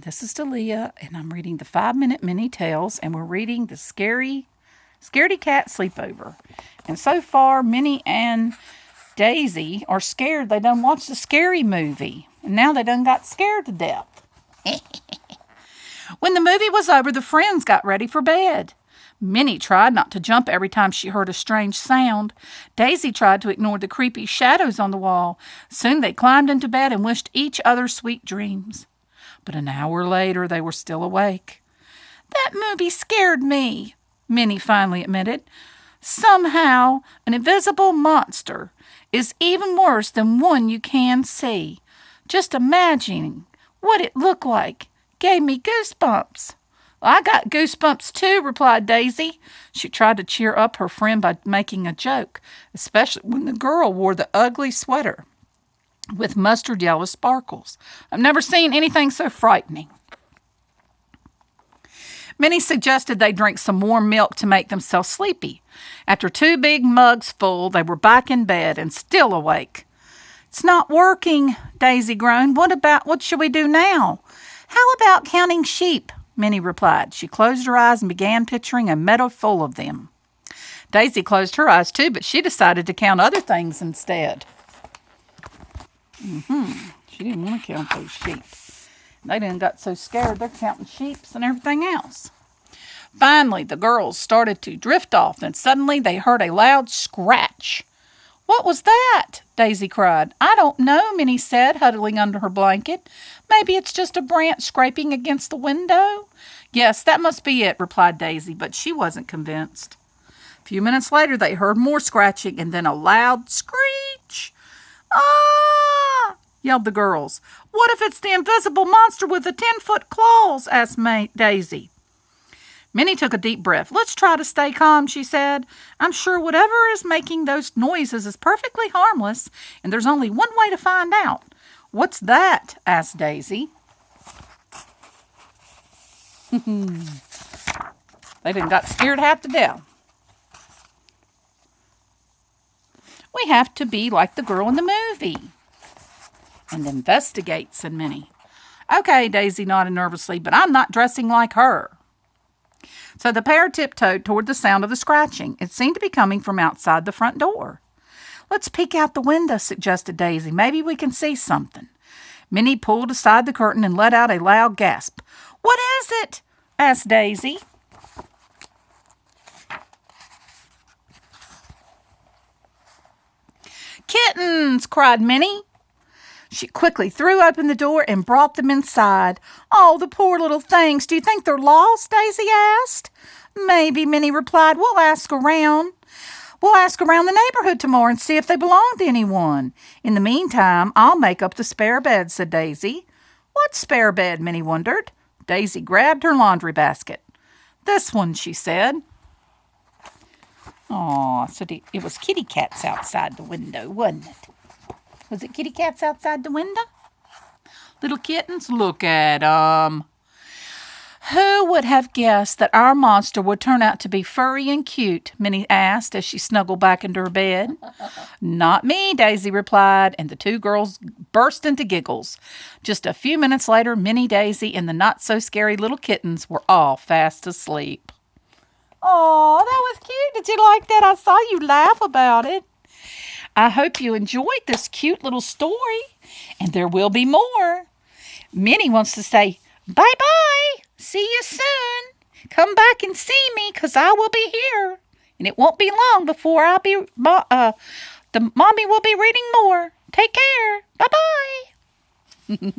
This is Delia, and I'm reading the 5-Minute Mini Tales, and we're reading the Scaredy Cat Sleepover. And so far, Minnie and Daisy are scared. They done watched the scary movie, and now they done got scared to death. When the movie was over, the friends got ready for bed. Minnie tried not to jump every time she heard a strange sound. Daisy tried to ignore the creepy shadows on the wall. Soon they climbed into bed and wished each other sweet dreams. But an hour later, they were still awake. "That movie scared me," Minnie finally admitted. "Somehow, an invisible monster is even worse than one you can see. Just imagining what it looked like gave me goosebumps." "I got goosebumps too," replied Daisy. She tried to cheer up her friend by making a joke, especially when the girl wore the ugly sweater with mustard yellow sparkles. "I've never seen anything so frightening." Minnie suggested they drink some warm milk to make themselves sleepy. After 2 big mugs full, they were back in bed and still awake. "It's not working," Daisy groaned. What should we do now?" "How about counting sheep?" Minnie replied. She closed her eyes and began picturing a meadow full of them. Daisy closed her eyes too, but she decided to count other things instead. She didn't want to count those sheep. They done got so scared they're counting sheep and everything else. Finally, the girls started to drift off, and suddenly they heard a loud scratch. "What was that?" Daisy cried. "I don't know," Minnie said, huddling under her blanket. "Maybe it's just a branch scraping against the window." "Yes, that must be it," replied Daisy, but she wasn't convinced. A few minutes later, they heard more scratching and then a loud screech. "Ah!" yelled the girls. "What if it's the invisible monster with the 10-foot claws?" asked Daisy. Minnie took a deep breath. "Let's try to stay calm," she said. "I'm sure whatever is making those noises is perfectly harmless, and there's only one way to find out." "What's that?" asked Daisy. They done got scared half to death. "We have to be like the girl in the movie and investigate," said Minnie. "Okay," Daisy nodded nervously, "but I'm not dressing like her." So the pair tiptoed toward the sound of the scratching. It seemed to be coming from outside the front door. "Let's peek out the window," suggested Daisy. "Maybe we can see something." Minnie pulled aside the curtain and let out a loud gasp. "What is it?" asked Daisy. "Kittens!" cried Minnie. She quickly threw open the door and brought them inside. "Oh, the poor little things. Do you think they're lost?" Daisy asked. "Maybe," Minnie replied. We'll ask around the neighborhood tomorrow and see if they belong to anyone. In the meantime, I'll make up the spare bed," said Daisy. "What spare bed?" Minnie wondered. Daisy grabbed her laundry basket. "This one," she said. "Aw, so it was kitty cats outside the window, wasn't it? Was it kitty cats outside the window? Little kittens? Look at 'em." "Who would have guessed that our monster would turn out to be furry and cute?" Minnie asked as she snuggled back into her bed. "Not me," Daisy replied, and the 2 girls burst into giggles. Just a few minutes later, Minnie, Daisy, and the not-so-scary little kittens were all fast asleep. "Oh, that was cute. Did you like that? I saw you laugh about it." I hope you enjoyed this cute little story, and there will be more. Minnie wants to say, "Bye-bye. See you soon. Come back and see me, 'cause I will be here. And it won't be long before the mommy will be reading more. Take care. Bye-bye."